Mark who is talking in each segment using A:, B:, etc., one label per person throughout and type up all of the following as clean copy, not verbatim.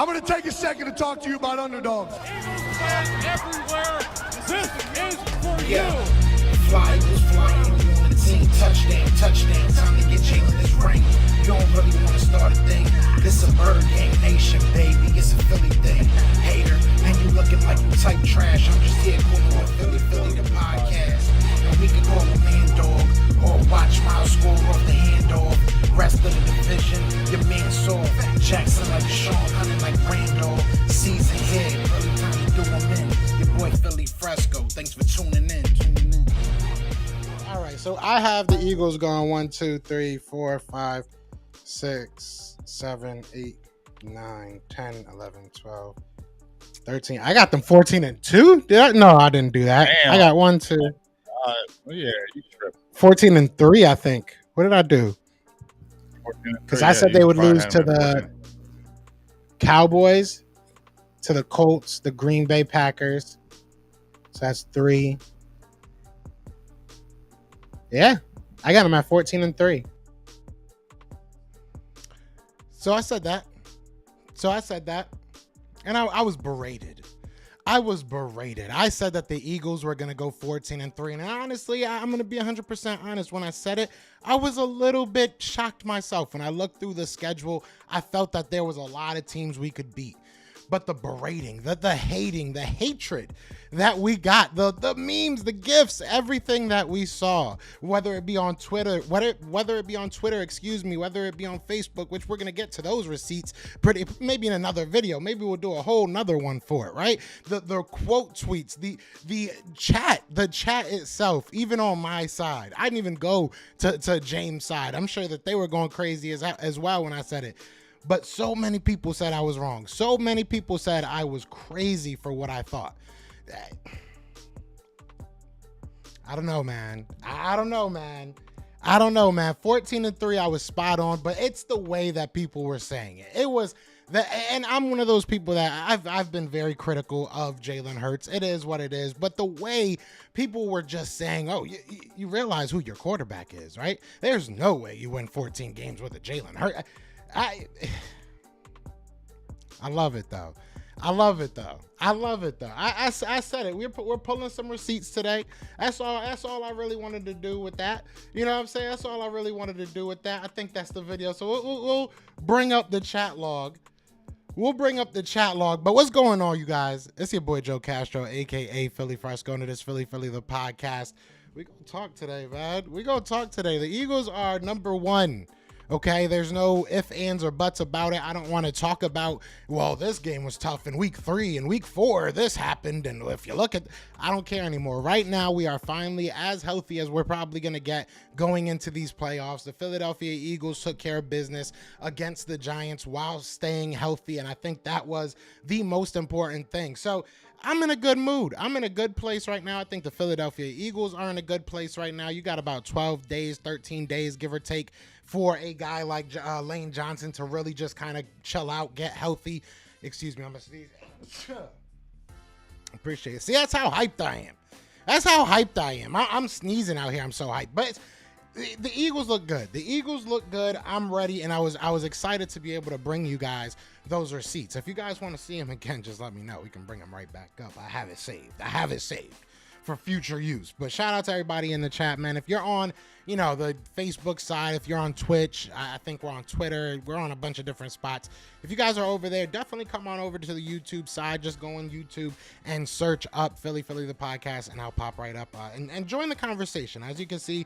A: I'm going to take a second to talk to you about underdogs.
B: Eagles fans everywhere, this is for you.
C: Fly was flying on the team. Touchdown, touchdown. Time to get Jalen this ring. You don't really want to start a thing. This a bird gang nation, baby. It's a Philly thing. Hater, and you looking like you type trash. I'm just here cool on Philly the podcast. And we can call a man dog or watch Miles score off the handoff. Rest of the division, your man saw Jackson like Sean, hunting like Randall. Season head, early time to do them in. Your boy Philly Fresco. Thanks for tuning in.
D: All right, so I have the Eagles going 1, 2, 3, 4, 5, 6, 7, 8, 9, 10, 11, 12, 13. I got them 14-2. Did I? No, I didn't do that.
B: Damn.
D: I got 1, 2.
B: Yeah, you tripped.
D: 14-3, I think. What did I do?
B: 14-3,
D: Because I said they would lose to the Cowboys, to the Colts, the Green Bay Packers. So that's 3. Yeah, I got them at 14-3. So I said that. And I was berated. I said that the Eagles were going to go 14-3. And honestly, I'm going to be 100% honest. When I said it, I was a little bit shocked myself. When I looked through the schedule, I felt that there was a lot of teams we could beat. But the berating, the hating, the hatred that we got, the memes, the gifs, everything that we saw, whether it be on Twitter, whether it be on Facebook, which we're gonna get to those receipts maybe in another video. Maybe we'll do a whole nother one for it, right? The quote tweets, the chat itself, even on my side. I didn't even go to James' side. I'm sure that they were going crazy as well when I said it. But so many people said I was wrong. So many people said I was crazy for what I thought. I don't know, man. 14-3, I was spot on, but it's the way that people were saying it. It was that, and I'm one of those people that I've been very critical of Jalen Hurts. It is what it is. But the way people were just saying, oh, you realize who your quarterback is, right? There's no way you win 14 games with a Jalen Hurts. I love it though. I said it. We're pulling some receipts today. That's all I really wanted to do with that. You know what I'm saying? That's all I really wanted to do with that. I think that's the video. So we'll bring up the chat log. But what's going on, you guys? It's your boy Joe Castro, aka Philly Fresco, and it is Philly the podcast. We gonna talk today, man. The Eagles are number 1. Okay, there's no ifs, ands, or buts about it. I don't want to talk about, well, this game was tough in week 3 and week 4, this happened. And if you look at, I don't care anymore. Right now, we are finally as healthy as we're probably going to get going into these playoffs. The Philadelphia Eagles took care of business against the Giants while staying healthy. And I think that was the most important thing. So I'm in a good mood. I'm in a good place right now. I think the Philadelphia Eagles are in a good place right now. You got about 12 days, 13 days, give or take, for a guy like Lane Johnson to really just kind of chill out, get healthy. Excuse me, I'm going to sneeze. Appreciate it. See, that's how hyped I am. I'm sneezing out here. I'm so hyped. But the Eagles look good. I'm ready, and I was excited to be able to bring you guys those receipts. If you guys want to see them again, just let me know. We can bring them right back up. I have it saved for future use. But shout out to everybody in the chat, man. If you're on, the Facebook side, if you're on Twitch, I think we're on Twitter, we're on a bunch of different spots. If you guys are over there, definitely come on over to the YouTube side. Just go on YouTube and search up Philly the podcast, and I'll pop right up and join the conversation. As you can see,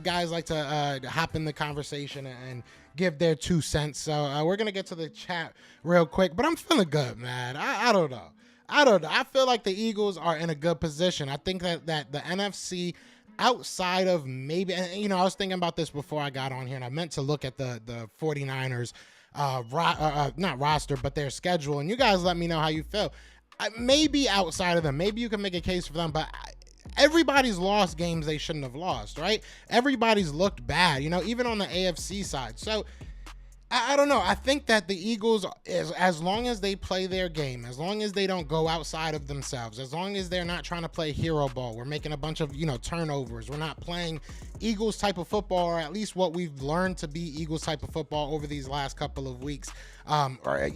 D: guys like to hop in the conversation and give their 2 cents. So we're gonna get to the chat real quick, but I'm feeling good, man. I don't know. I feel like the Eagles are in a good position. I think that the NFC, outside of maybe, and I was thinking about this before I got on here, and I meant to look at the 49ers not roster, but their schedule, and you guys let me know how you feel. Maybe outside of them, maybe you can make a case for them, but everybody's lost games they shouldn't have lost, right? Everybody's looked bad, even on the AFC side. So I don't know. I think that the Eagles, as long as they play their game, as long as they don't go outside of themselves, as long as they're not trying to play hero ball, we're making a bunch of, turnovers. We're not playing Eagles type of football, or at least what we've learned to be Eagles type of football over these last couple of weeks. or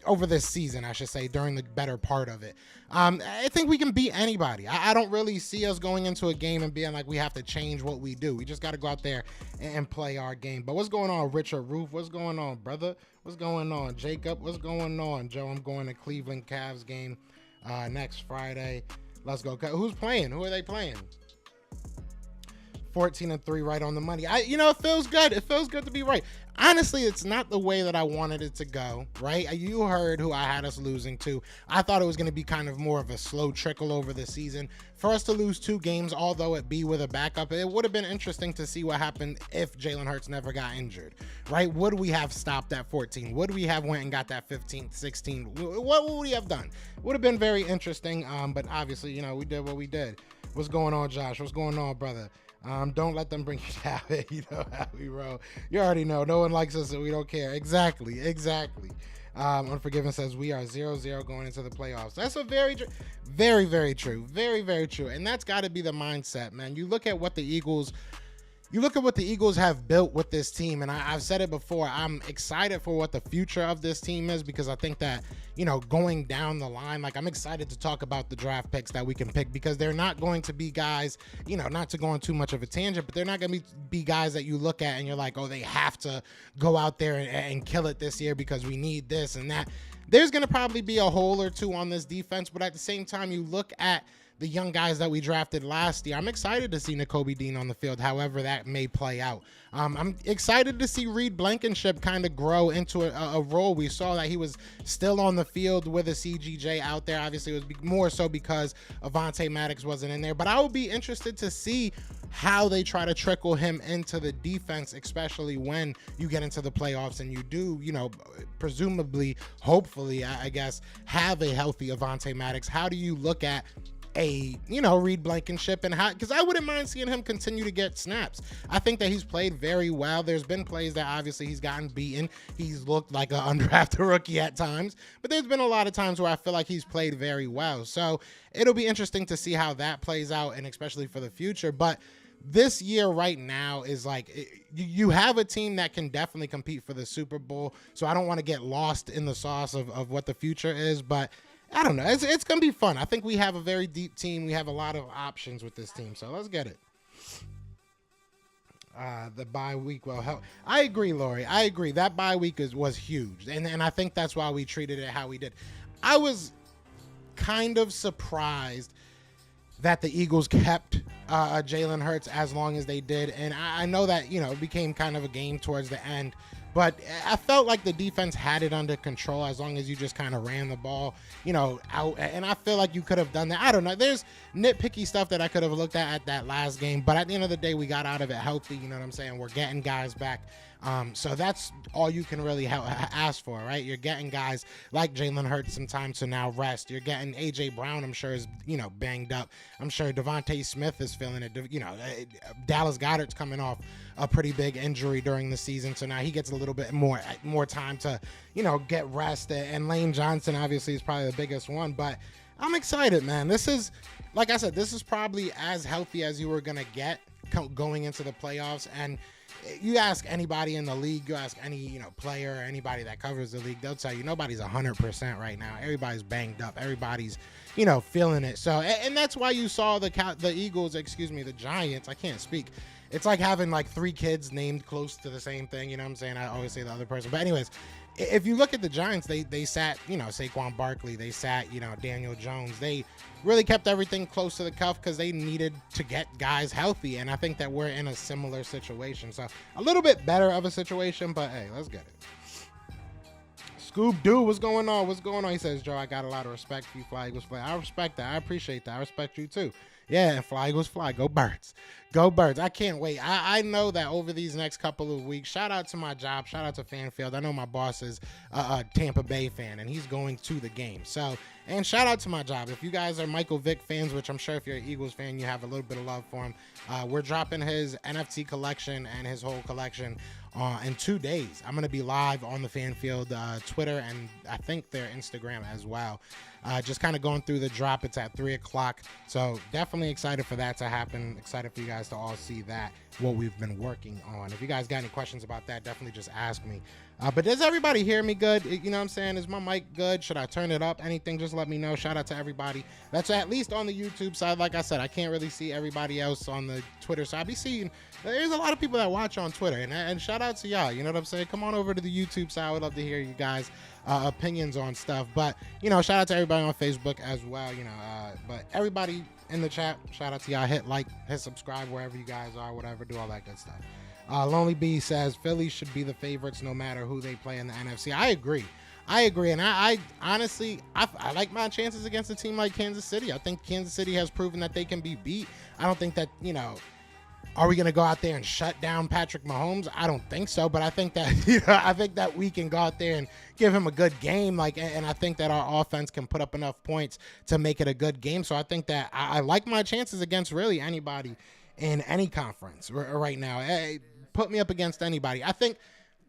D: over this season, I should say, during the better part of it. I think we can beat anybody. I don't really see us going into a game and being like we have to change what we do. We just got to go out there and play our game. But what's going on, Richard Roof? What's going on, brother? What's going on, Jacob? What's going on, Joe? I'm going to Cleveland Cavs game next Friday. Let's go. Who's playing? Who are they playing? 14-3, right on the money. It feels good. It feels good to be right. Honestly, it's not the way that I wanted it to go, right? You heard who I had us losing to. I thought it was going to be kind of more of a slow trickle over the season. For us to lose 2 games, although it be with a backup, it would have been interesting to see what happened if Jalen Hurts never got injured, right? Would we have stopped at 14? Would we have went and got that 15, 16? What would we have done? Would have been very interesting, but obviously, we did what we did. What's going on, Josh? What's going on, brother? Don't let them bring you down. You know how we roll. You already know. No one likes us, so we don't care. Exactly. Unforgiven says we are 0-0 going into the playoffs. That's a very, very true. Very, very true. And that's got to be the mindset, man. You look at what the Eagles have built with this team, and I've said it before. I'm excited for what the future of this team is, because I think that, going down the line, like, I'm excited to talk about the draft picks that we can pick, because they're not going to be guys, not to go on too much of a tangent, but they're not going to be guys that you look at and you're like, oh, they have to go out there and kill it this year because we need this and that. There's going to probably be a hole or two on this defense, but at the same time, you look at the young guys that we drafted last year. I'm excited to see Nakobe Dean on the field, however that may play out. I'm excited to see Reed Blankenship kind of grow into a role. We saw that he was still on the field with a CGJ out there. Obviously, it was more so because Avonte Maddox wasn't in there. But I will be interested to see how they try to trickle him into the defense, especially when you get into the playoffs and you do, presumably, hopefully, I guess, have a healthy Avonte Maddox. How do you look at Reed Blankenship, and how, because I wouldn't mind seeing him continue to get snaps. I think that he's played very well. There's been plays that obviously he's gotten beaten. He's looked like an undrafted rookie at times, but there's been a lot of times where I feel like he's played very well. So it'll be interesting to see how that plays out, and especially for the future. But this year right now is like, you have a team that can definitely compete for the Super Bowl. So I don't want to get lost in the sauce of what the future is, but I don't know. It's going to be fun. I think we have a very deep team. We have a lot of options with this team. So let's get it. The bye week will help. I agree, Lori. I agree. That bye week was huge. And I think that's why we treated it how we did. I was kind of surprised that the Eagles kept Jalen Hurts as long as they did. And I know that, it became kind of a game towards the end. But I felt like the defense had it under control as long as you just kind of ran the ball, out. And I feel like you could have done that. I don't know. There's nitpicky stuff that I could have looked at that last game. But at the end of the day, we got out of it healthy. You know what I'm saying? We're getting guys back. So that's all you can really ask for, right? You're getting guys like Jalen Hurts some time to now rest. You're getting A.J. Brown, I'm sure, is, banged up. I'm sure Devontae Smith is feeling it. Dallas Goedert's coming off a pretty big injury during the season. So now he gets a little bit more time to, get rest. And Lane Johnson, obviously, is probably the biggest one. But I'm excited, man. This is, like I said, this is probably as healthy as you were going to get going into the playoffs. And you ask anybody in the league, you ask any, player or anybody that covers the league, they'll tell you nobody's 100% right now. Everybody's banged up. Everybody's, feeling it. So, and that's why you saw the Eagles, the Giants. I can't speak. It's like having like 3 kids named close to the same thing. You know what I'm saying? I always say the other person. But anyways, if you look at the Giants, they sat, Saquon Barkley. They sat, Daniel Jones. They really kept everything close to the cuff because they needed to get guys healthy. And I think that we're in a similar situation. So a little bit better of a situation, but hey, let's get it. Scoob Doo, what's going on? What's going on? He says, Joe, I got a lot of respect for you, Fly Eagles Fly. I respect that. I appreciate that. I respect you too. Yeah, and Fly Eagles Fly. Go Birds. Go Birds. I can't wait. I know that over these next couple of weeks, shout out to my job, shout out to Fanfield. I know my boss is a Tampa Bay fan, and he's going to the game. So, and shout out to my job. If you guys are Michael Vick fans, which I'm sure if you're an Eagles fan, you have a little bit of love for him, we're dropping his NFT collection and his whole collection in 2 days. I'm going to be live on the Fanfield Twitter and I think their Instagram as well. Just kind of going through the drop. It's at 3 o'clock. So definitely excited for that to happen. Excited for you guys to all see that, what we've been working on. If you guys got any questions about that, definitely just ask me. But does everybody hear me good? You know what I'm saying? Is my mic good? Should I turn it up? Anything, just let me know. Shout out to everybody that's at least on the YouTube side. Like I said, I can't really see everybody else on the Twitter side. I be seeing there's a lot of people that watch on Twitter, and shout out to y'all. You know what I'm saying? Come on over to the YouTube side. I would love to hear you guys' opinions on stuff. But, you know, shout out to everybody on Facebook as well. You know, but everybody in the chat, shout out to y'all. Hit like, hit subscribe wherever you guys are, whatever, do all that good stuff. Lonely B says Philly should be the favorites no matter who they play in the NFC. I agree. And I honestly, I like my chances against a team like Kansas City. I think Kansas City has proven that they can be beat. I don't think that, you know, are we going to go out there and shut down Patrick Mahomes? I don't think so, but I think that, you know, I think that we can go out there and give him a good game. Like, and I think that our offense can put up enough points to make it a good game. So I think that I like my chances against really anybody in any conference right now. Put me up against anybody. I think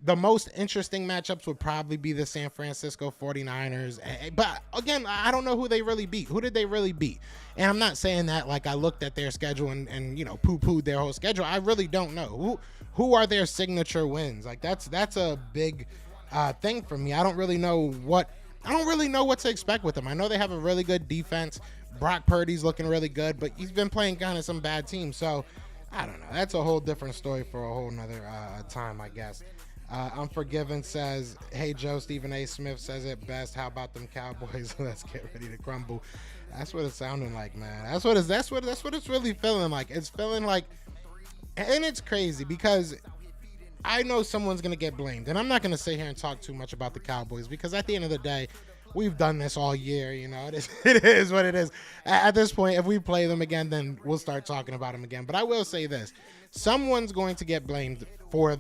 D: the most interesting matchups would probably be the San Francisco 49ers. But again, I don't know who they really beat. Who did they really beat? And I'm not saying that like I looked at their schedule and you know, poo-pooed their whole schedule. I really don't know. Who are their signature wins? Like that's a big thing for me. I don't really know what to expect with them. I know they have a really good defense. Brock Purdy's looking really good, but he's been playing kind of some bad teams. So I don't know. That's a whole different story for a whole nother time, I guess. Unforgiven says, hey, Joe, Stephen A. Smith says it best. How about them Cowboys? Let's get ready to crumble. That's what it's sounding like, man. That's what it's really feeling like. It's feeling like, and it's crazy because I know someone's going to get blamed. And I'm not going to sit here and talk too much about the Cowboys because at the end of the day, we've done this all year, you know. It is what it is. At this point, if we play them again, then we'll start talking about them again. But I will say this. Someone's going to get blamed for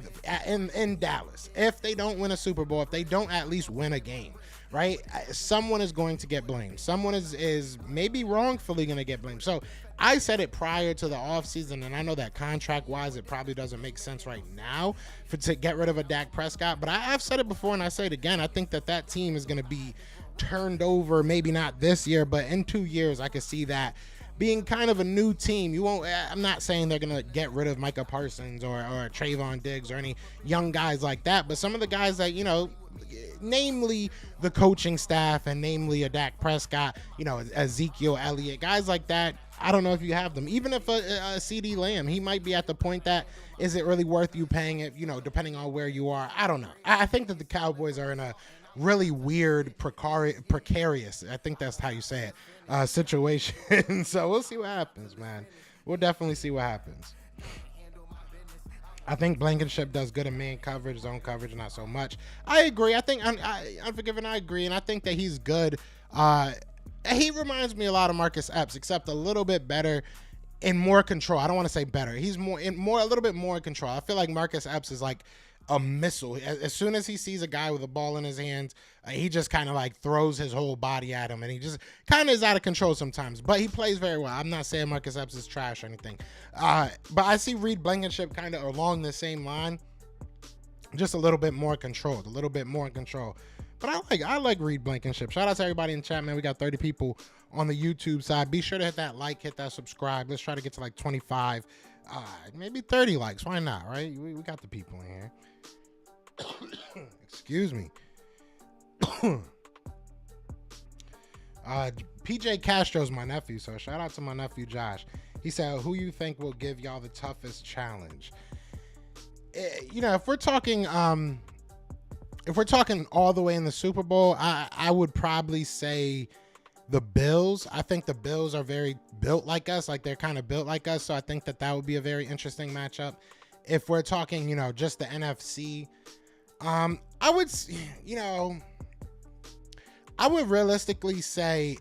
D: in Dallas. If they don't win a Super Bowl, if they don't at least win a game, right? Someone is going to get blamed. Someone is maybe wrongfully going to get blamed. So I said it prior to the offseason, and I know that contract-wise it probably doesn't make sense right now to get rid of a Dak Prescott. But I've said it before, and I say it again. I think that team is going to be turned over, maybe not this year, but in 2 years, I could see that being kind of a new team. I'm not saying they're going to get rid of Micah Parsons or Trayvon Diggs or any young guys like that, but some of the guys that, you know, namely the coaching staff and namely a Dak Prescott, you know, Ezekiel Elliott, guys like that, I don't know if you have them. Even if a CD Lamb, he might be at the point that, is it really worth you paying it, you know, depending on where you are? I don't know. I think that the Cowboys are in a really weird, precarious, I think that's how you say it, situation. So we'll see what happens, man. We'll definitely see what happens. I think Blankenship does good in man coverage, zone coverage, not so much. I agree. I think Unforgiven, I agree, and I think that he's good. He reminds me a lot of Marcus Epps, except a little bit better and more control. I don't want to say better. He's a little bit more in control. I feel like Marcus Epps is like a missile. As soon as he sees a guy with a ball in his hands, he just kind of like throws his whole body at him, and he just kind of is out of control sometimes. But he plays very well. I'm not saying Marcus Epps is trash or anything. But I see Reed Blankenship kind of along the same line, just a little bit more controlled, a little bit more in control. But I like Reed Blankenship. Shout out to everybody in the chat, man. We got 30 people on the YouTube side. Be sure to hit that like, hit that subscribe. Let's try to get to like 25, maybe 30 likes. Why not, right? We got the people in here. Excuse me. PJ Castro's my nephew, so shout out to my nephew Josh. He said, who you think will give y'all the toughest challenge? You know, if we're talking all the way in the Super Bowl, I would probably say the Bills. I think the Bills are very built like us, like they're kind of built like us, so I think that would be a very interesting matchup. If we're talking, you know, just the NFC, I would realistically say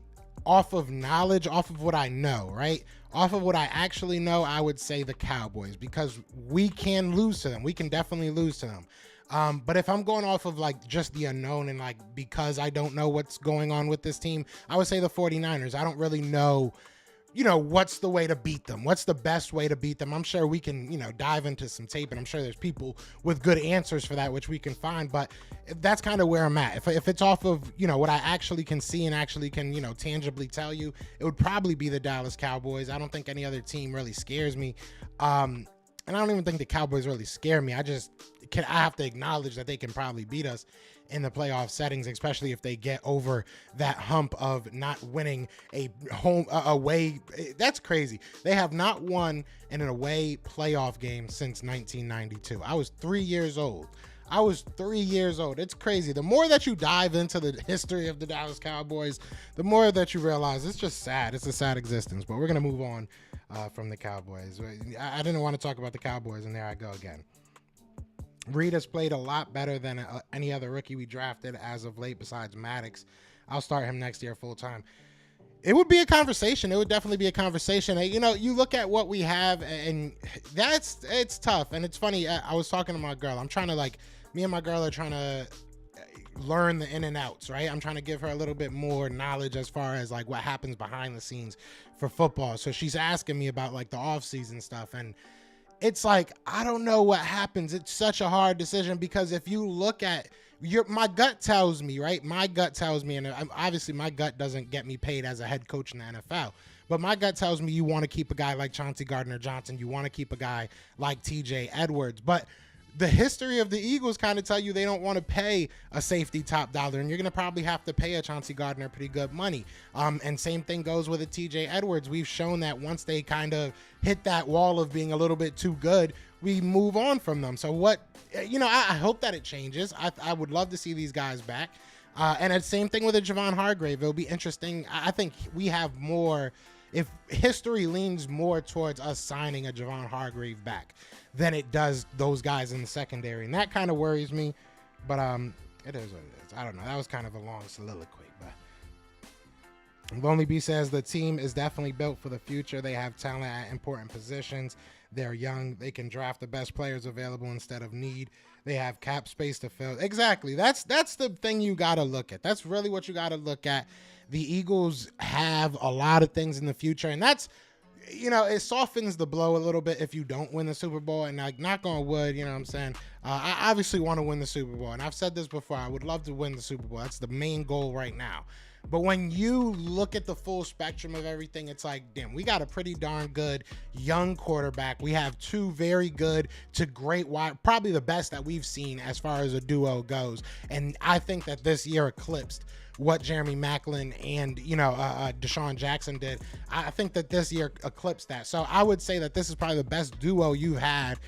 D: off of knowledge, off of what I know, right? Off of what I actually know, I would say the Cowboys, because we can lose to them. We can definitely lose to them. But if I'm going off of like just the unknown and like because I don't know what's going on with this team, I would say the 49ers. I don't really know, you know, what's the way to beat them? What's the best way to beat them? I'm sure we can, you know, dive into some tape, and I'm sure there's people with good answers for that, which we can find. But that's kind of where I'm at. If it's off of, you know, what I actually can see and actually can, you know, tangibly tell you, it would probably be the Dallas Cowboys. I don't think any other team really scares me. And I don't even think the Cowboys really scare me. I just I have to acknowledge that they can probably beat us in the playoff settings, especially if they get over that hump of not winning a home away. That's crazy. They have not won in an away playoff game since 1992. I was 3 years old. It's crazy. The more that you dive into the history of the Dallas Cowboys, the more that you realize it's just sad. It's a sad existence. But we're going to move on from the Cowboys. I didn't want to talk about the Cowboys, and there I go again. Reed has played a lot better than any other rookie we drafted as of late besides Maddox. I'll start him next year full time. It would be a conversation. It would definitely be a conversation. You know, you look at what we have, and it's tough. And it's funny. I was talking to my girl. Me and my girl are trying to learn the in and outs, right? I'm trying to give her a little bit more knowledge as far as like what happens behind the scenes for football. So she's asking me about like the off season stuff, and it's like, I don't know what happens. It's such a hard decision because if you look at my gut tells me, right? My gut tells me, and obviously my gut doesn't get me paid as a head coach in the NFL, but my gut tells me you want to keep a guy like Chauncey Gardner-Johnson. You want to keep a guy like TJ Edwards, but the history of the Eagles kind of tell you they don't want to pay a safety top dollar, and you're going to probably have to pay a Chauncey Gardner pretty good money. And same thing goes with a TJ Edwards. We've shown that once they kind of hit that wall of being a little bit too good, we move on from them. So I hope that it changes. I would love to see these guys back. And the same thing with a Javon Hargrave. It'll be interesting. I think we have more, if history leans more towards us signing a Javon Hargrave back than it does those guys in the secondary. And that kind of worries me, but it is what it is. I don't know. That was kind of a long soliloquy, but Lonely B says the team is definitely built for the future. They have talent at important positions. They're young. They can draft the best players available instead of need. They have cap space to fill. Exactly. That's the thing you got to look at. That's really what you got to look at. The Eagles have a lot of things in the future, and that's, it softens the blow a little bit if you don't win the Super Bowl. And like, knock on wood, you know what I'm saying? I obviously want to win the Super Bowl, and I've said this before. I would love to win the Super Bowl. That's the main goal right now. But when you look at the full spectrum of everything, it's like, damn, we got a pretty darn good young quarterback. We have two very good to great wide, probably the best that we've seen as far as a duo goes. And I think that this year eclipsed what Jeremy Maclin and, Deshaun Jackson did. I think that this year eclipsed that. So I would say that this is probably the best duo you've had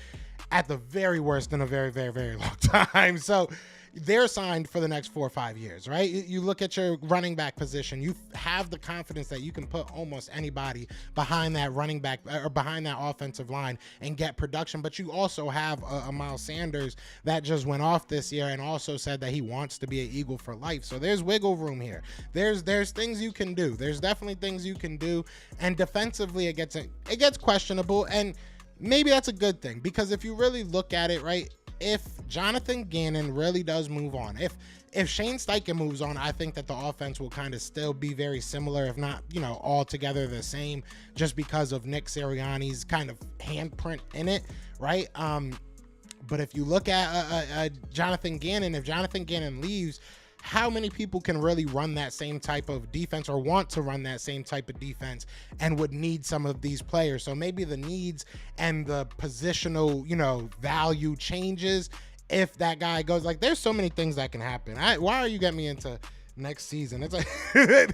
D: at the very worst in a very, very, very long time. So they're signed for the next 4 or 5 years, right? You look at your running back position, you have the confidence that you can put almost anybody behind that running back or behind that offensive line and get production. But you also have a Miles Sanders that just went off this year and also said that he wants to be an Eagle for life. So there's wiggle room here. There's things you can do. There's definitely things you can do. And defensively, it gets questionable, and maybe that's a good thing, because if you really look at it, right, if Jonathan Gannon really does move on, if Shane Steichen moves on, I think that the offense will kind of still be very similar, if not, altogether the same, just because of Nick Sirianni's kind of handprint in it, right? But if you look at Jonathan Gannon, if Jonathan Gannon leaves, how many people can really run that same type of defense or want to run that same type of defense and would need some of these players? So maybe the needs and the positional, value changes if that guy goes. Like, there's so many things that can happen. Why are you getting me into next season? It's like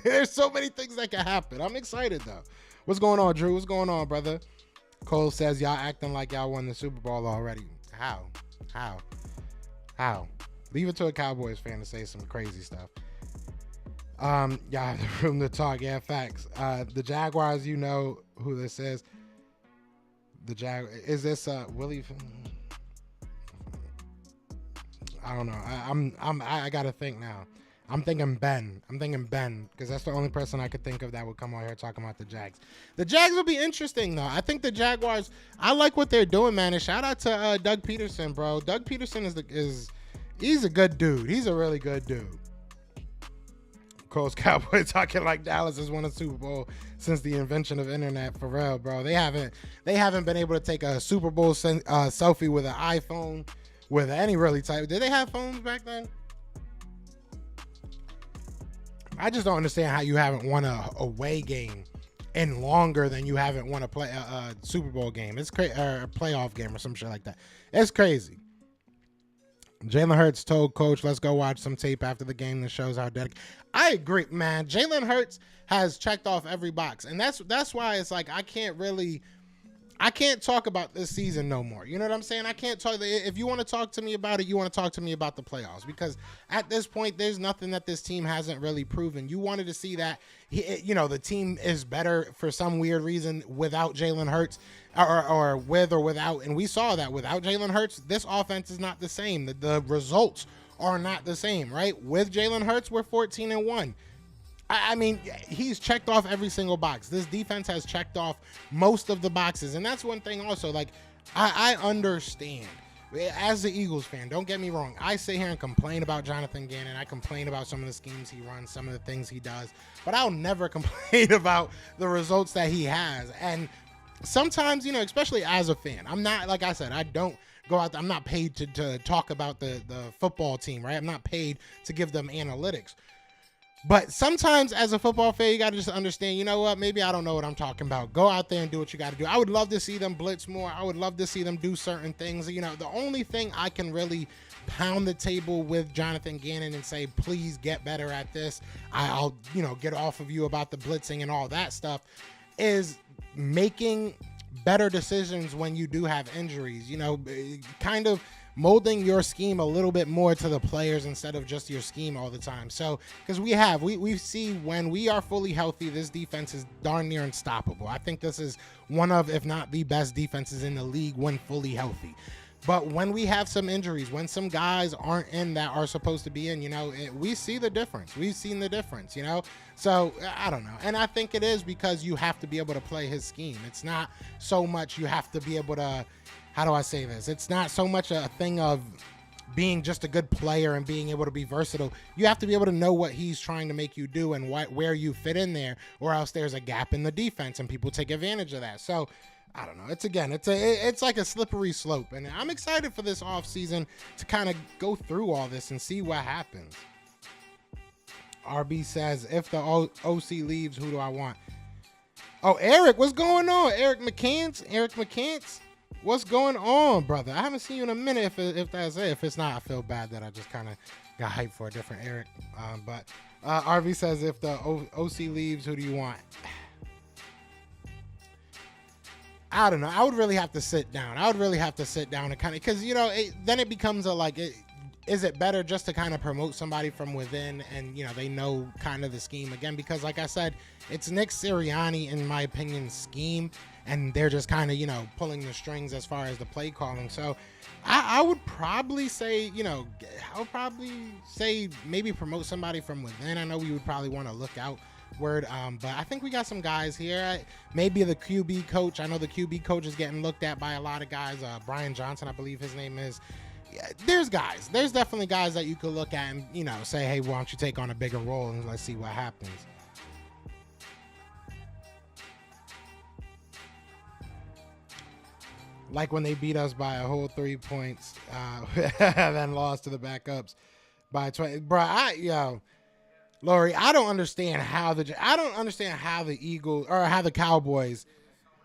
D: there's so many things that can happen. I'm excited though. What's going on, Drew? What's going on, brother? Cole says y'all acting like y'all won the Super Bowl already. How? Leave it to a Cowboys fan to say some crazy stuff. Y'all have the room to talk. Yeah, facts. The Jaguars, who this is. Is this Willie? I don't know. I gotta think now. I'm thinking Ben, because that's the only person I could think of that would come on here talking about the Jags. The Jags will be interesting though. I think the Jaguars, I like what they're doing, man. And shout out to Doug Peterson, bro. Doug Peterson he's a good dude. He's a really good dude. Cole's Cowboys talking like Dallas has won a Super Bowl since the invention of internet. For real, bro. They haven't been able to take a Super Bowl selfie with an iPhone, with any really type. Did they have phones back then? I just don't understand how you haven't won a away game in longer than you haven't won a Super Bowl game. It's crazy, or a playoff game or some shit like that. It's crazy. Jalen Hurts told coach, let's go watch some tape after the game that shows how dedicated. I agree, man. Jalen Hurts has checked off every box. And that's why it's like I can't talk about this season no more. You know what I'm saying? I can't talk. If you want to talk to me about it, you want to talk to me about the playoffs, because at this point, there's nothing that this team hasn't really proven. You wanted to see that, the team is better for some weird reason without Jalen Hurts, or with or without. And we saw that without Jalen Hurts, this offense is not the same. The results are not the same, right? With Jalen Hurts, we're 14-1. I mean, he's checked off every single box. This defense has checked off most of the boxes. And that's one thing also, like, I understand. As the Eagles fan, don't get me wrong. I sit here and complain about Jonathan Gannon. I complain about some of the schemes he runs, some of the things he does. But I'll never complain about the results that he has. And sometimes, especially as a fan, I'm not, like I said, I don't go out there. I'm not paid to talk about the football team, right? I'm not paid to give them analytics. But sometimes as a football fan, you got to just understand, you know what, maybe I don't know what I'm talking about. Go out there and do what you got to do. I would love to see them blitz more. I would love to see them do certain things. The only thing I can really pound the table with Jonathan Gannon and say, please get better at this, I'll get off of you about the blitzing and all that stuff, is making better decisions when you do have injuries, kind of molding your scheme a little bit more to the players instead of just your scheme all the time. So, because we see when we are fully healthy, this defense is darn near unstoppable. I think this is one of, if not the best defenses in the league when fully healthy. But when we have some injuries, when some guys aren't in that are supposed to be in, we see the difference. We've seen the difference, So, I don't know. And I think it is because you have to be able to play his scheme. It's not so much you have to be able to, how do I say this? It's not so much a thing of being just a good player and being able to be versatile. You have to be able to know what he's trying to make you do and where you fit in there, or else there's a gap in the defense and people take advantage of that. So, I don't know. It's like a slippery slope, and I'm excited for this offseason to kind of go through all this and see what happens. RB says, if the OC leaves, who do I want? Oh, Eric, what's going on? Eric McCants? What's going on, brother? I haven't seen you in a minute. If that's it. If it's not, I feel bad that I just kind of got hyped for a different Eric. But RV says, if the OC leaves, who do you want? I don't know. I would really have to sit down. And kind of, because, then it becomes is it better just to kind of promote somebody from within and, they know kind of the scheme again? Because like I said, it's Nick Sirianni, in my opinion, scheme, and they're just kind of, pulling the strings as far as the play calling. So I would probably say, maybe promote somebody from within. I know we would probably want to look out. But I think we got some guys here. Maybe the QB coach. I know the QB coach is getting looked at by a lot of guys. Brian Johnson, I believe his name is. Yeah, there's definitely guys that you could look at and, say, hey, why don't you take on a bigger role and let's see what happens. Like when they beat us by a whole 3 points, then lost to the backups by 20. Bro, Lori, I don't understand how the Eagles or how the Cowboys.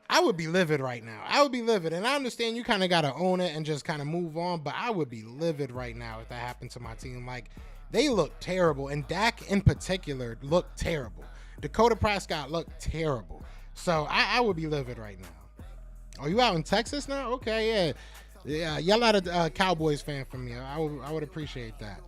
D: I would be livid right now. And I understand you kind of got to own it and just kind of move on, but I would be livid right now if that happened to my team. Like, they look terrible, and Dak in particular looked terrible. Dakota Prescott looked terrible. So I would be livid right now. Are you out in Texas now? Okay, yeah. Yell at a Cowboys fan from me. I would appreciate that.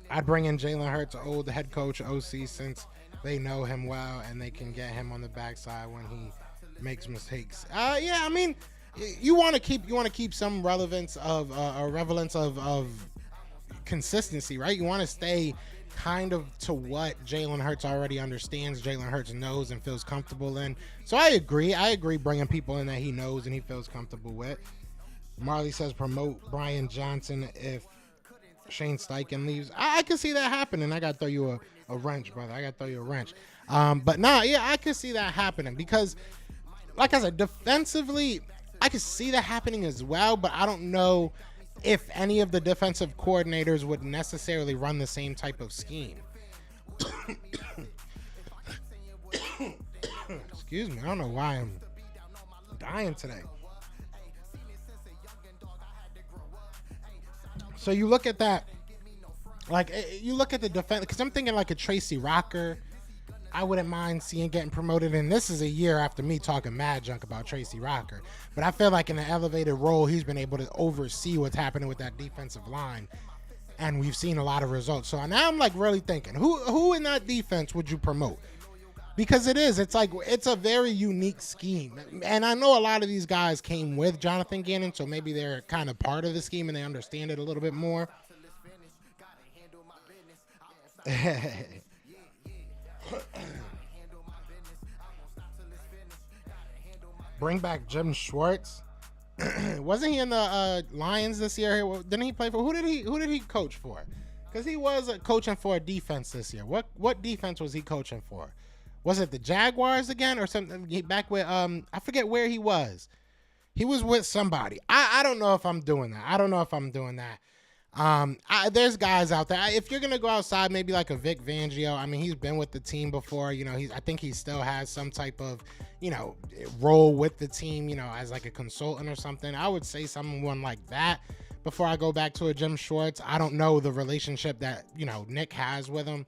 D: I'd bring in Jalen Hurts, old head coach, OC, since they know him well and they can get him on the backside when he makes mistakes. Yeah, I mean, you want to keep some relevance of consistency, right? You want to stay kind of to what Jalen Hurts already understands, Jalen Hurts knows and feels comfortable in. So I agree bringing people in that he knows and he feels comfortable with. Marley says promote Brian Johnson if Shane Steichen leaves. I can see that happening. I got to throw you a wrench, brother. But nah, yeah, I can see that happening because, like I said, defensively, I can see that happening as well, but I don't know if any of the defensive coordinators would necessarily run the same type of scheme. Excuse me. I don't know why I'm dying today. So you look at that, like you look at the defense, because I'm thinking like a Tracy Rocker. I wouldn't mind seeing getting promoted, and this is a year after me talking mad junk about Tracy Rocker. But I feel like in an elevated role, he's been able to oversee what's happening with that defensive line, and we've seen a lot of results. So now I'm like really thinking, who in that defense would you promote? Because it's a very unique scheme. And I know a lot of these guys came with Jonathan Gannon, so maybe they're kind of part of the scheme and they understand it a little bit more. Bring back Jim Schwartz. Wasn't he in the Lions this year? Didn't he play for? Who did he coach for? Because he was coaching for a defense this year. What defense was he coaching for? Was it the Jaguars again or something? Back with I forget where he was. He was with somebody. I don't know if I'm doing that. There's guys out there. If you're gonna go outside, maybe like a Vic Fangio. I mean, he's been with the team before. You know, I think he still has some type of, you know, role with the team. You know, as like a consultant or something. I would say someone like that before I go back to a Jim Schwartz. I don't know the relationship that, you know, Nick has with him.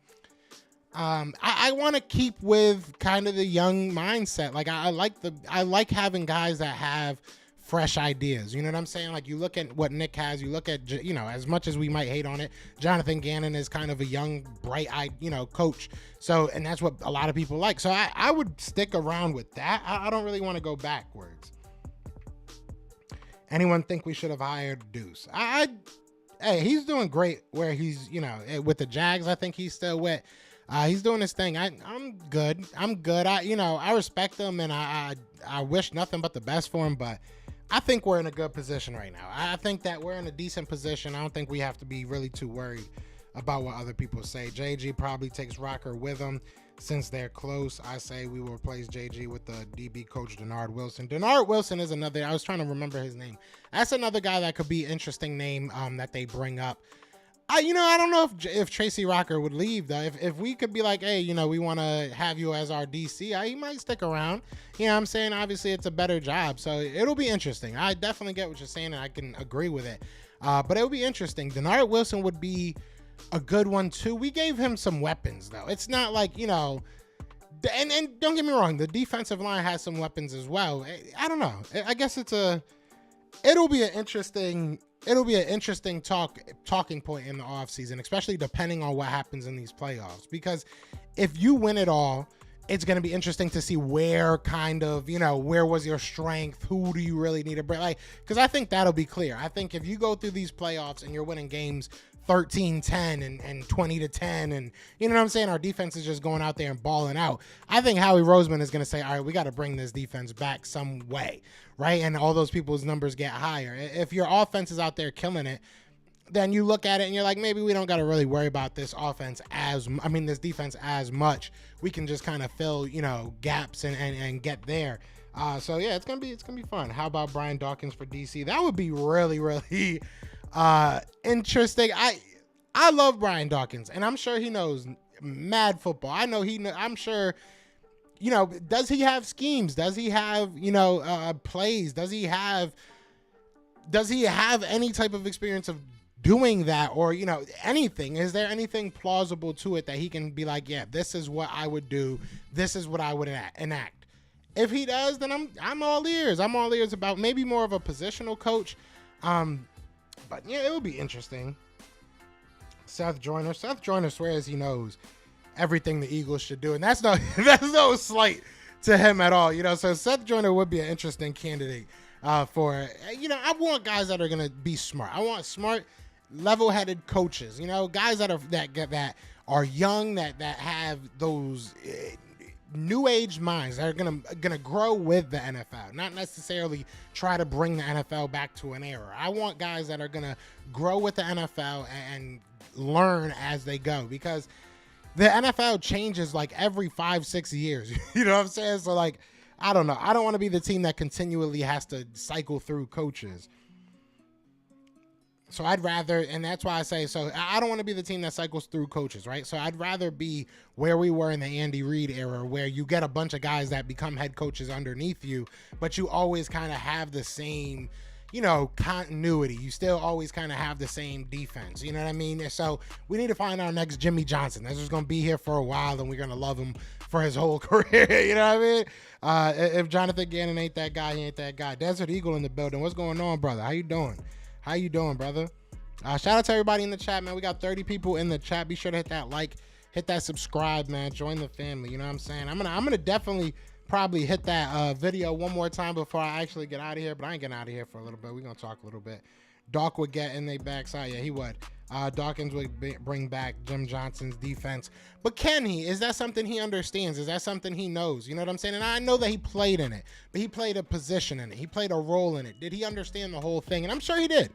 D: I want to keep with kind of the young mindset. Like I like having guys that have fresh ideas. You know what I'm saying? Like you look at what Nick has, you look at, you know, as much as we might hate on it, Jonathan Gannon is kind of a young, bright-eyed, you know, coach. So, and that's what a lot of people like. So I would stick around with that. I don't really want to go backwards. Anyone think we should have hired Deuce? Hey, he's doing great where he's, you know, with the Jags. I think he's still with. He's doing his thing. I'm good. I respect him, and I wish nothing but the best for him. But I think we're in a good position right now. I think that we're in a decent position. I don't think we have to be really too worried about what other people say. JG probably takes Rocker with him since they're close. I say we will replace JG with the DB coach Denard Wilson. Denard Wilson is another. I was trying to remember his name. That's another guy that could be interesting name that they bring up. I don't know if Tracy Rocker would leave though. If we could be like, hey, you know, we want to have you as our DC, he might stick around. You know what I'm saying? Obviously, it's a better job, so it'll be interesting. I definitely get what you're saying, and I can agree with it. But it'll be interesting. Denard Wilson would be a good one too. We gave him some weapons though. It's not like, you know, and don't get me wrong, the defensive line has some weapons as well. I don't know. I guess it'll be an interesting talking point in the offseason, especially depending on what happens in these playoffs. Because if you win it all, it's going to be interesting to see where kind of, you know, where was your strength? Who do you really need to break? Like, because I think that'll be clear. I think if you go through these playoffs and you're winning games 13-10 and 20-10, and you know what I'm saying, our defense is just going out there and balling out, I think Howie Roseman is going to say, all right, we got to bring this defense back some way, right? And all those people's numbers get higher. If your offense is out there killing it, then you look at it and you're like, maybe we don't got to really worry about this this defense as much. We can just kind of fill, you know, gaps and get there. So yeah, it's gonna be fun. How about Brian Dawkins for DC? That would be really, really interesting. I love Brian Dawkins, and I'm sure he knows mad football. I'm sure, you know, does he have schemes? Does he have, you know, plays? Does he have any type of experience of doing that, or, you know, anything? Is there anything plausible to it that he can be like, yeah, this is what I would do, this is what I would enact? If he does, then I'm all ears. I'm all ears about maybe more of a positional coach. But yeah, it will be interesting. Seth Joyner swears he knows everything the Eagles should do, and that's no slight to him at all. You know, so Seth Joyner would be an interesting candidate for, you know, I want guys that are gonna be smart. I want smart, level-headed coaches. You know, guys that are young, that have those new age minds that are gonna grow with the NFL, not necessarily try to bring the NFL back to an era. I want guys that are gonna grow with the NFL and learn as they go, because the NFL changes like every 5-6 years. You know what I'm saying? So like, I don't know. I don't want to be the team that continually has to cycle through coaches. So I'd rather, and that's why I say, so I don't want to be the team that cycles through coaches, right? So I'd rather be where we were in the Andy Reid era, where you get a bunch of guys that become head coaches underneath you, but you always kind of have the same, continuity. You still always kind of have the same defense. You know what I mean? And so we need to find our next Jimmy Johnson. That's just going to be here for a while, and we're going to love him for his whole career. You know what I mean? If Jonathan Gannon ain't that guy, he ain't that guy. Desert Eagle in the building. What's going on, brother? How you doing? Brother? Shout out to everybody in the chat, man. We got 30 people in the chat. Be sure to hit that like, hit that subscribe, man. Join the family. You know what I'm saying? I'm gonna definitely probably hit that video one more time before I actually get out of here, but I ain't getting out of here for a little bit. We're gonna talk a little bit. Doc would get in their backside. Yeah, he would. Dawkins would bring back Jim Johnson's defense. But can he? Is that something he understands? Is that something he knows? You know what I'm saying? And I know that he played in it, but he played a position in it. He played a role in it. Did he understand the whole thing? And I'm sure he did.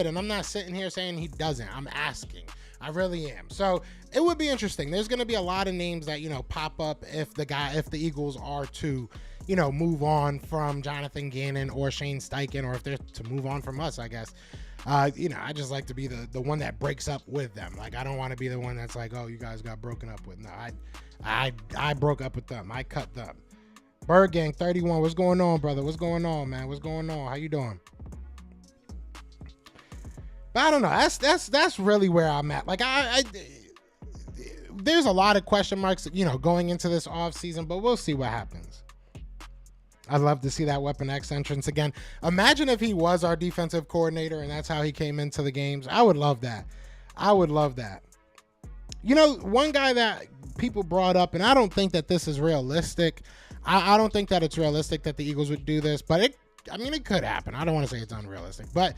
D: And I'm not sitting here saying he doesn't. I'm asking. I really am. So it would be interesting. There's going to be a lot of names that, pop up if the Eagles are to, move on from Jonathan Gannon or Shane Steichen, or if they're to move on from us, I guess. I just like to be the one that breaks up with them. Like, I don't want to be the one that's like, oh, you guys got broken up with. No, I broke up with them. I cut them. Bird Gang 31. What's going on, brother? What's going on, man? What's going on? How you doing? But I don't know. That's really where I'm at. Like, there's a lot of question marks, going into this off season, but we'll see what happens. I'd love to see that Weapon X entrance again. Imagine if he was our defensive coordinator and that's how he came into the games. I would love that. One guy that people brought up, and I don't think that this is realistic. I don't think that it's realistic that the Eagles would do this, but it could happen. I don't want to say it's unrealistic, but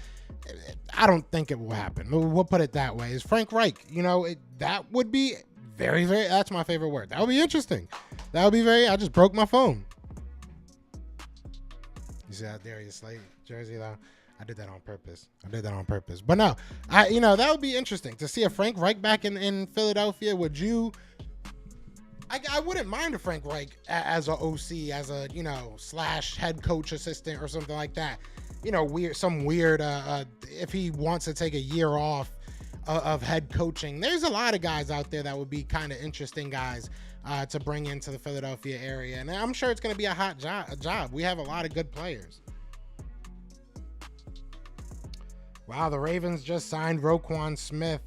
D: I don't think it will happen. We'll put it that way. Is Frank Reich. That would be very, very, that's my favorite word. That would be interesting. That would be I just broke my phone. You see that Darius Slade jersey though? I did that on purpose. But no, that would be interesting to see a Frank Reich back in Philadelphia. Would you? I wouldn't mind a Frank Reich as a OC, as a / head coach assistant or something like that. Weird. If he wants to take a year off of head coaching, there's a lot of guys out there that would be kind of interesting guys to bring into the Philadelphia area, and I'm sure it's going to be a hot job. We have a lot of good players. Wow, the Ravens just signed Roquan Smith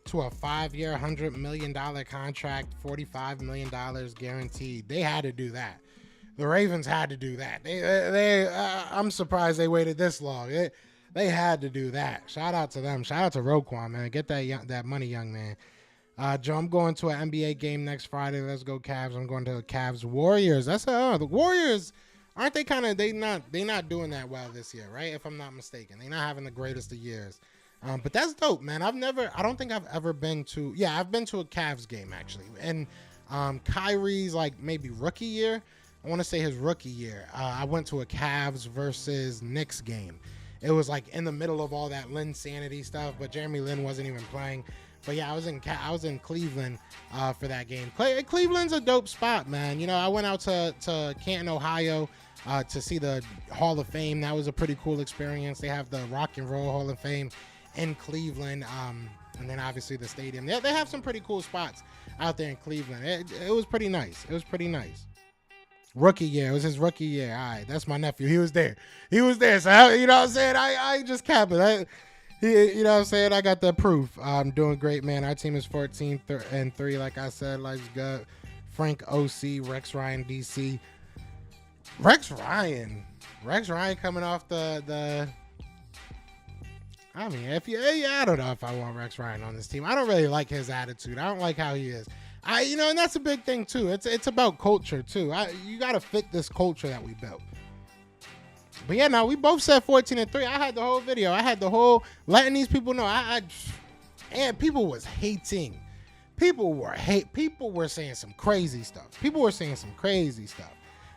D: to a 5-year, $100 million contract, $45 million guaranteed. They had to do that. The Ravens had to do that. I'm surprised they waited this long. They had to do that. Shout out to them. Shout out to Roquan, man. Get that money, young man. Joe, I'm going to an NBA game next Friday. Let's go Cavs. I'm going to the Cavs Warriors. The Warriors, aren't they they not doing that well this year, right? If I'm not mistaken. They're not having the greatest of years. But that's dope, man. I don't think I've ever been to, I've been to a Cavs game actually. And Kyrie's maybe rookie year. I want to say his rookie year. I went to a Cavs versus Knicks game. It was in the middle of all that Lin sanity stuff, but Jeremy Lin wasn't even playing. But yeah, I was in Cleveland for that game. Cleveland's a dope spot, man. I went out to Canton, Ohio to see the Hall of Fame. That was a pretty cool experience. They have the Rock and Roll Hall of Fame in Cleveland, and then obviously the stadium. They have some pretty cool spots out there in Cleveland. It was pretty nice. Rookie year. It was his rookie year. All right, that's my nephew. He was there. So, you know what I'm saying? I just cap it. You know what I'm saying? I got the proof. I'm doing great, man. Our team is 14-3, like I said. Life's good. Frank OC, Rex Ryan DC. Rex Ryan coming off the I don't know if I want Rex Ryan on this team. I don't really like his attitude. I don't like how he is. And that's a big thing too. It's about culture too. You got to fit this culture that we built. But yeah, now we both said 14-3. I had the whole video. I had the whole letting these people know. And people was hating. People were saying some crazy stuff.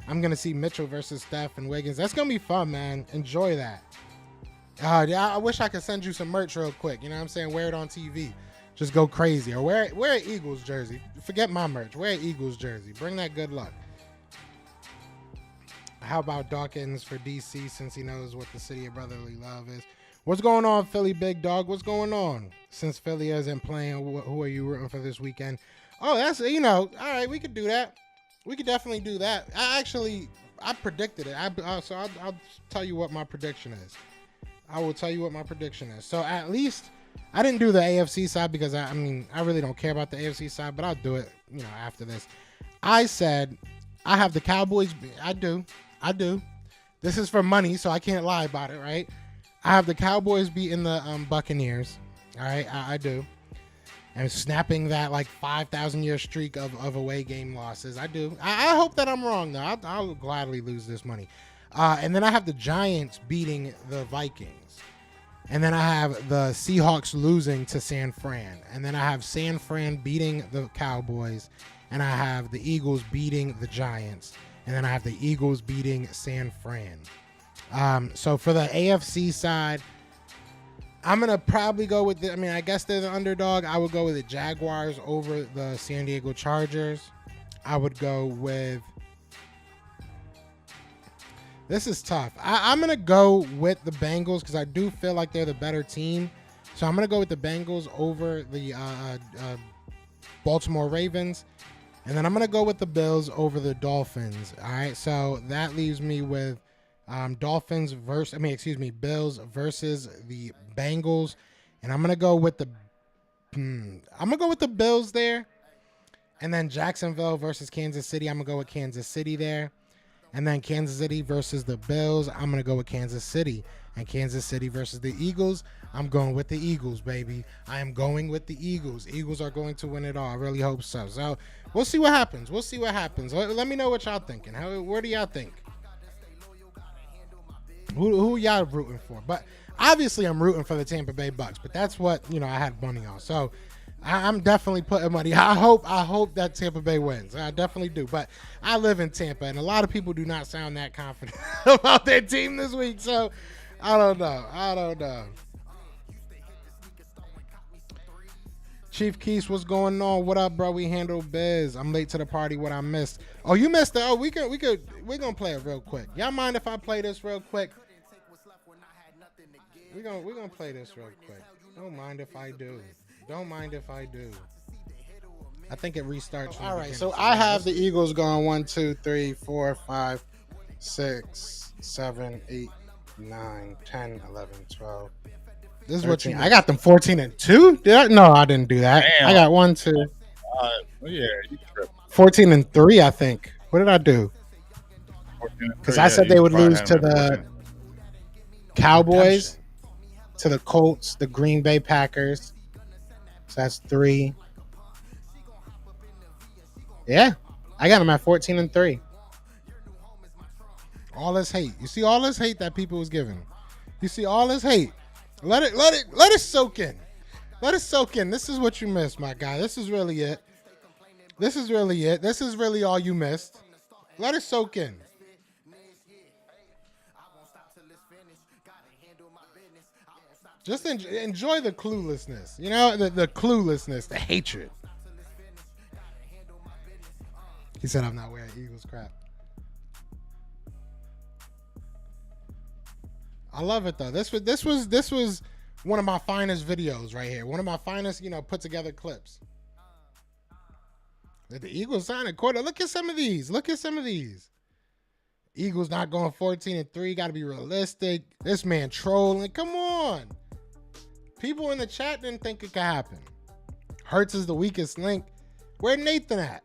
D: I'm gonna see Mitchell versus Steph and Wiggins. That's gonna be fun, man. Enjoy that. I wish I could send you some merch real quick. You know what I'm saying? Wear it on TV. Just go crazy. Or wear an Eagles jersey. Forget my merch. Wear an Eagles jersey. Bring that good luck. How about Dawkins for DC, since he knows what the city of brotherly love is? What's going on, Philly Big Dog? What's going on? Since Philly isn't playing, who are you rooting for this weekend? Oh, that's, all right, we could do that. We could definitely do that. I predicted it. So I'll tell you what my prediction is. I will tell you what my prediction is. So at least I didn't do the AFC side because I really don't care about the AFC side, but I'll do it, after this. I said I have the Cowboys. I do. This is for money, so I can't lie about it, right? I have the Cowboys beating the Buccaneers. All right, I do. And snapping that like 5,000-year streak of away game losses. I do. I hope that I'm wrong, though. I'll gladly lose this money. And then I have the Giants beating the Vikings. And then I have the Seahawks losing to San Fran. And then I have San Fran beating the Cowboys. And I have the Eagles beating the Giants. And then I have the Eagles beating San Fran. So for the AFC side, I'm going to probably go with I guess they're the underdog. I would go with the Jaguars over the San Diego Chargers. I would go with... This is tough. I'm going to go with the Bengals because I do feel like they're the better team. So I'm going to go with the Bengals over the Baltimore Ravens. And then I'm going to go with the Bills over the Dolphins. All right. So that leaves me with Bills versus the Bengals. And I'm going to go with the Bills there. And then Jacksonville versus Kansas City. I'm going to go with Kansas City there. And then Kansas City versus the Bills, I'm going to go with Kansas City. And Kansas City versus the Eagles, I'm going with the Eagles, baby. I am going with the Eagles. Eagles are going to win it all. I really hope so. So we'll see what happens. Let me know what y'all thinking. Where do y'all think? Who y'all rooting for? But obviously I'm rooting for the Tampa Bay Bucks. But that's what, I had money on. So I'm definitely putting money. I hope that Tampa Bay wins. I definitely do. But I live in Tampa, and a lot of people do not sound that confident about their team this week. So I don't know. Chief Keys, what's going on? What up, bro? We handle biz. I'm late to the party. What I missed? Oh, you missed it. Oh, we're gonna play it real quick. Y'all mind if I play this real quick? We're gonna play this real quick. Don't mind if I do. I think it restarts. All right, so I have the Eagles going 1, 2, 3, 4, 5, 6, 7, 8, 9, 10, 11, 12. This is 13. What you. I got them 14-2. Did I? No, I didn't do that. Damn. I got 1, 2.
B: Yeah, you tripped.
D: 14-3, I think. What did I do? Because I said they would lose to the Cowboys, to the Colts, the Green Bay Packers. So that's 3. Yeah, I got them at 14-3. All this hate. You see all this hate that people was giving. You see all this hate. Let it soak in. Let it soak in. This is what you missed, my guy. This is really it. This is really all you missed. Let it soak in. Just enjoy the cluelessness. The cluelessness, the hatred. He said I'm not wearing Eagles crap. I love it though. This was one of my finest videos right here. One of my finest, put together clips. The Eagles signed a quarter. Look at some of these. Eagles not going 14-3. Got to be realistic. This man trolling. Come on. People in the chat didn't think it could happen. Hurts is the weakest link. Where Nathan at?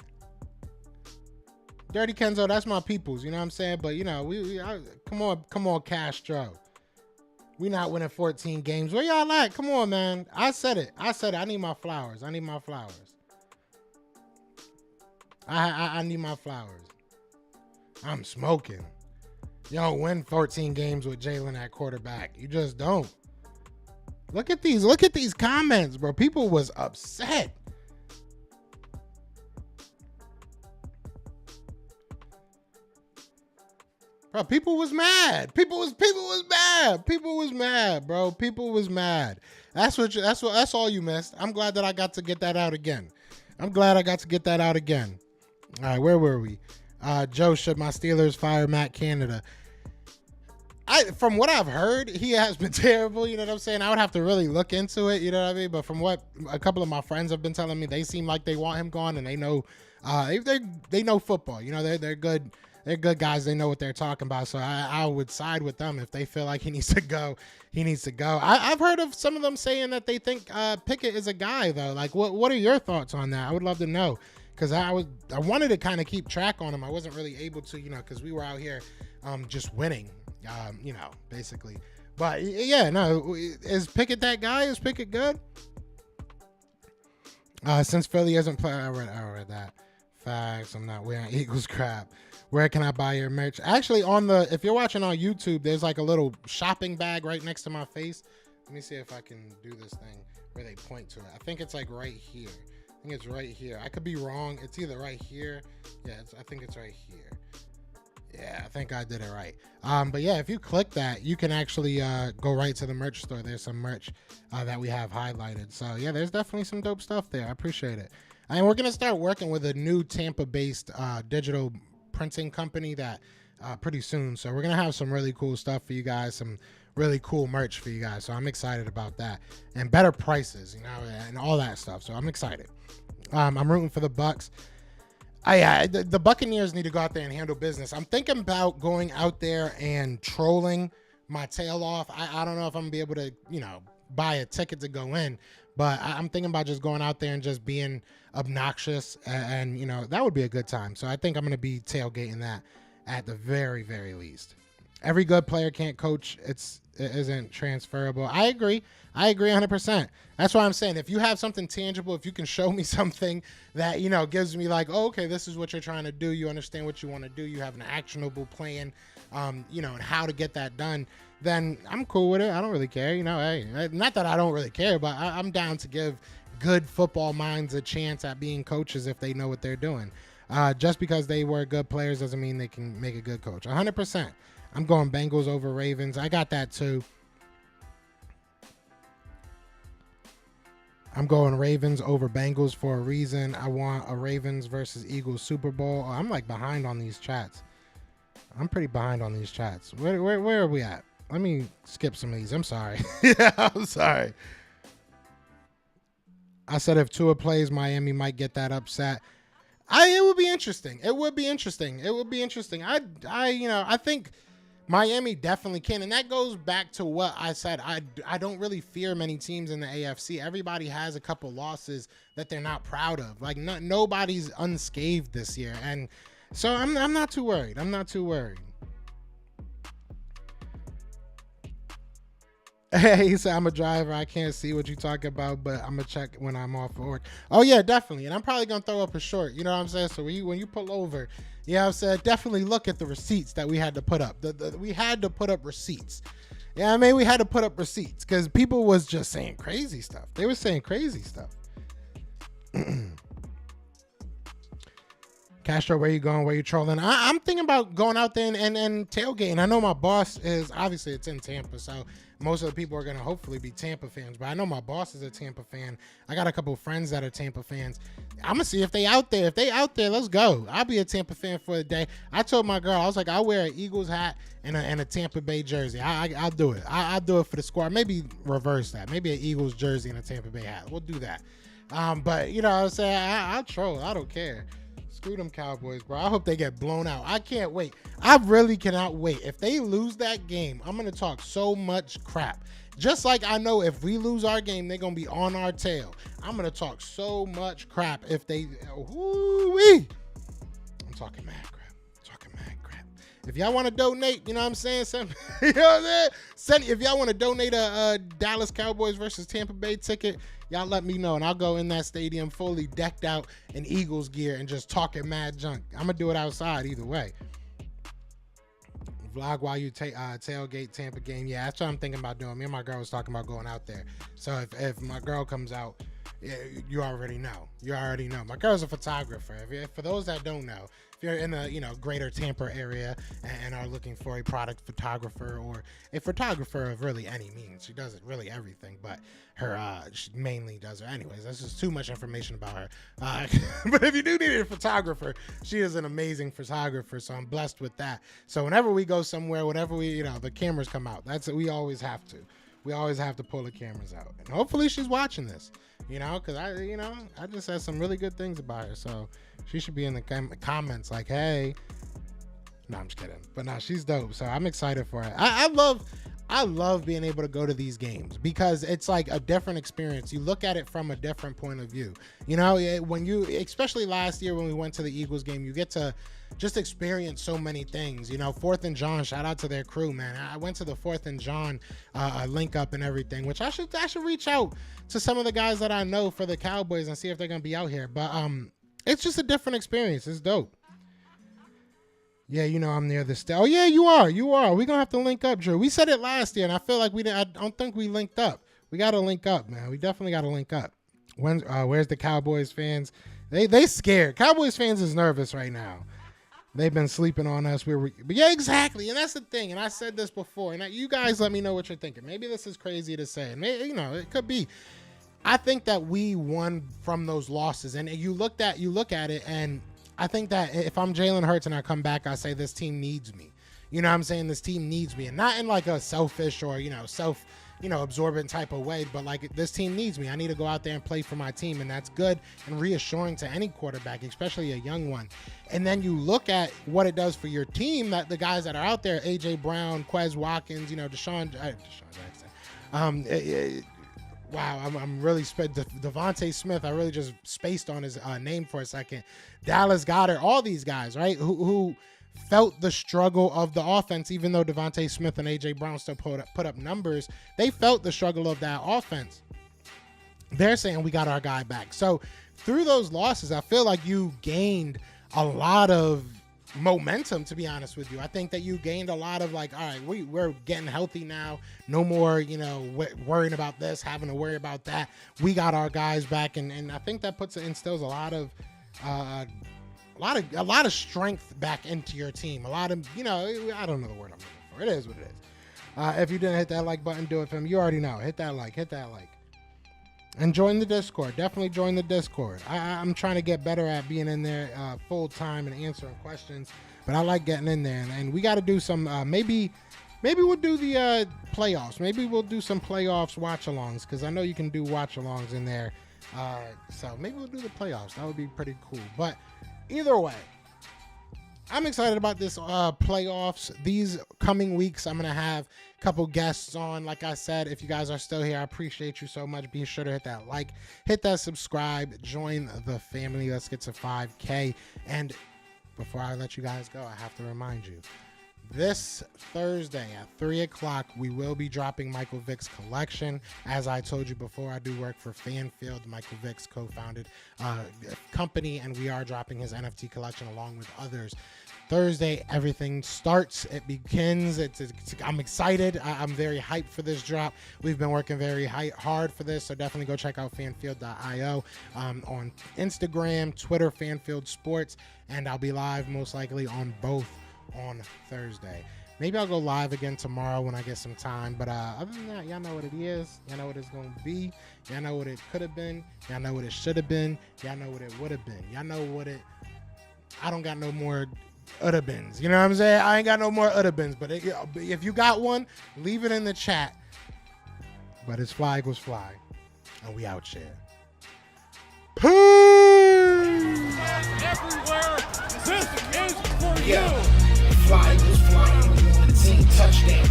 D: Dirty Kenzo, that's my peoples. You know what I'm saying? But come on, Castro. We not winning 14 games. Where y'all at? Come on, man. I said it. I need my flowers. I need my flowers. I'm smoking. You don't win 14 games with Jalen at quarterback. You just don't. Look at these comments, bro. People was upset. Bro, people was mad. People was mad, bro. People was mad. That's all you missed. I'm glad that I got to get that out again. All right, where were we? Joe, should my Steelers fire Matt Canada? From what I've heard, he has been terrible. You know what I'm saying? I would have to really look into it. You know what I mean? But from what a couple of my friends have been telling me, they seem like they want him gone, and they know, they know football. They're good. they're good guys. They know what they're talking about. So I would side with them. If they feel like he needs to go, he needs to go. I've heard of some of them saying that they think Pickett is a guy, though. Like, what are your thoughts on that? I would love to know, because I wanted to kind of keep track on him. I wasn't really able to, because we were out here just winning, basically. But yeah, no, is Pickett that guy? Is Pickett good? Since Philly hasn't played, I read that. Facts. I'm not wearing Eagles crap. Where can I buy your merch? Actually, if you're watching on YouTube, there's like a little shopping bag right next to my face. Let me see if I can do this thing where they point to it. I think it's like right here. I think it's right here. I could be wrong. It's either right here. Yeah, I think it's right here. Yeah, I think I did it right. But yeah, if you click that, you can actually go right to the merch store. There's some merch that we have highlighted. So yeah, there's definitely some dope stuff there. I appreciate it. And we're gonna start working with a new Tampa-based digital printing company that pretty soon. So we're gonna have some really cool stuff for you guys, some really cool merch for you guys. So I'm excited about that, and better prices, and all that stuff. So I'm excited. I'm rooting for the Bucks. The Buccaneers need to go out there and handle business. I'm thinking about going out there and trolling my tail off. I don't know if I'm gonna be able to, buy a ticket to go in, but I'm thinking about just going out there and just being obnoxious, and that would be a good time. So I think I'm gonna be tailgating that at the very, very least. Every good player can't coach. It isn't transferable. I agree 100%. That's why I'm saying, if you have something tangible, if you can show me something that, gives me like, oh, okay, this is what you're trying to do. You understand what you want to do. You have an actionable plan, and how to get that done, then I'm cool with it. I don't really care. Hey, not that I don't really care, but I'm down to give good football minds a chance at being coaches if they know what they're doing. Just because they were good players doesn't mean they can make a good coach. 100%. I'm going Bengals over Ravens. I got that too. I'm going Ravens over Bengals for a reason. I want a Ravens versus Eagles Super Bowl. Oh, I'm like behind on these chats. I'm pretty behind on these chats. Where are we at? Let me skip some of these. I'm sorry. Yeah, I'm sorry. I said if Tua plays, Miami might get that upset. It would be interesting. I think Miami definitely can, and that goes back to what I said. I don't really fear many teams in the AFC. Everybody has a couple losses that they're not proud of. Like nobody's unscathed this year, and so I'm not too worried. Hey, he said, I'm a driver. I can't see what you talk about, but I'm going to check when I'm off of work. Oh, yeah, definitely. And I'm probably going to throw up a short. You know what I'm saying? So when you pull over, I'm saying, definitely look at the receipts that we had to put up. We had to put up receipts. Yeah, we had to put up receipts because people was just saying crazy stuff. They were saying crazy stuff. Castro, where you going? Where you trolling? I'm thinking about going out there and tailgating. I know my boss is, obviously it's in Tampa, so most of the people are going to hopefully be Tampa fans, but I know my boss is a Tampa fan. I got a couple of friends that are Tampa fans. I'm going to see if they out there. If they out there, let's go. I'll be a Tampa fan for the day. I told my girl, I was like, I'll wear an Eagles hat and a Tampa Bay jersey. I'll do it. I'll do it for the squad. Maybe reverse that. Maybe an Eagles jersey and a Tampa Bay hat. We'll do that. But, you know what I'm saying? I'll troll. I don't care. Screw them Cowboys, bro. I hope they get blown out. I can't wait. I really cannot wait. If they lose that game, I'm going to talk so much crap. Just like I know if we lose our game, they're going to be on our tail. I'm going to talk so much crap if they... Woo-wee. I'm talking mad crap. If y'all want to donate, you know what I'm saying? You know what I'm saying? If y'all want to donate a Dallas Cowboys versus Tampa Bay ticket, y'all let me know, and I'll go in that stadium fully decked out in Eagles gear and just talking mad junk. I'm going to do it outside either way. Vlog while you tailgate Tampa game. Yeah, that's what I'm thinking about doing. Me and my girl was talking about going out there. So if my girl comes out, you already know. My girl's a photographer. For those that don't know, if you're in the greater Tampa area and are looking for a product photographer or a photographer of really any means, she does it really everything, but she mainly does it. Anyways, that's just too much information about her. But if you do need a photographer, she is an amazing photographer, so I'm blessed with that. So whenever we go somewhere, whenever the cameras come out, we always have to. We always have to pull the cameras out. And hopefully she's watching this, because I just said some really good things about her. So she should be in the comments like, hey, No, I'm just kidding. But no, she's dope. So I'm excited for it. I love being able to go to these games because it's like a different experience. You look at it from a different point of view. You know, when you, especially last year when we went to the Eagles game, you get to just experience so many things. You know, 4th and John, shout out to their crew, man. I went to the 4th and John link up and everything, which I should reach out to some of the guys that I know for the Cowboys and see if they're going to be out here. But it's just a different experience. It's dope. Yeah, you know I'm near the Oh, yeah, you are. We're going to have to link up, Drew. We said it last year, and I feel like we didn't. I don't think we linked up. We got to link up, man. We definitely got to link up. Where's the Cowboys fans? They scared. Cowboys fans is nervous right now. They've been sleeping on us. But yeah, exactly. And that's the thing. And I said this before. And you guys let me know what you're thinking. Maybe this is crazy to say. Maybe, you know, it could be. I think that we won from those losses. And you look at it, and I think that if I'm Jalen Hurts and I come back, I say this team needs me. You know what I'm saying? This team needs me. And not in like a selfish or, absorbent type of way, but like this team needs me. I need to go out there and play for my team. And that's good and reassuring to any quarterback, especially a young one. And then you look at what it does for your team, that the guys that are out there, AJ Brown, Quez Watkins, Deshaun Jackson. Wow, I'm really Devontae Smith. I really just spaced on his name for a second. Dallas Goedert, all these guys, right? Who felt the struggle of the offense, even though Devontae Smith and AJ Brown still put up numbers. They felt the struggle of that offense. They're saying we got our guy back. So through those losses, I feel like you gained a lot of momentum, to be honest with you. I think that you gained a lot of like, all right, we're getting healthy now. No more, worrying about this, having to worry about that. We got our guys back, and I think that instills a lot of strength back into your team. A lot of, I don't know the word I'm looking for. It is what it is. If you didn't hit that like button, do it for him. You already know. Hit that like. And join the Discord. Definitely join the Discord. I'm trying to get better at being in there full time and answering questions, but I like getting in there. And we got to do some, maybe we'll do the playoffs. Maybe we'll do some playoffs watch-alongs, because I know you can do watch-alongs in there. So maybe we'll do the playoffs. That would be pretty cool. But either way, I'm excited about this playoffs. These coming weeks, I'm going to have a couple guests on. Like I said, if you guys are still here, I appreciate you so much. Be sure to hit that like, hit that subscribe, join the family. Let's get to 5K. And before I let you guys go, I have to remind you, this Thursday at 3 o'clock, we will be dropping Michael Vick's collection. As I told you before, I do work for Fanfield. Michael Vick's co-founded company, and we are dropping his NFT collection along with others. Thursday, everything starts. It begins. I'm excited. I'm very hyped for this drop. We've been working very hard for this, so definitely go check out fanfield.io on Instagram, Twitter, Fanfield Sports, and I'll be live most likely on both on Thursday. Maybe I'll go live again tomorrow when I get some time, but other than that, y'all know what it is. Y'all know what it's going to be. Y'all know what it could have been. Y'all know what it should have been. Y'all know what it would have been. Y'all know what it... I don't got no more udda bins. You know what I'm saying? I ain't got no more udda bins, but if you got one, leave it in the chat. But it's Fly Eagles Fly, and we out here. Peace!
B: Everywhere, this is for you.
C: Fly Eagles flying on the team. Touchdown.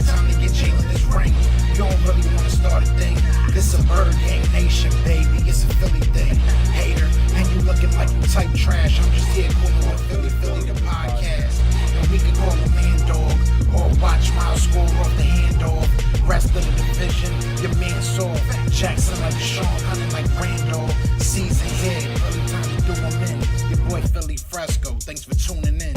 C: Time to get Jalen this ring. You don't really want to start a thing. This a bird gang nation, baby. It's a Philly thing. Hater, and you looking like you type trash. I'm just here calling on Philly the podcast. And we can call a man dog or watch Miles score off the handoff. Rest of the division, your man saw Jackson like Sean, hunting like Randolph. Season here, early time to do him in. Your boy Philly Fresco. Thanks for tuning in.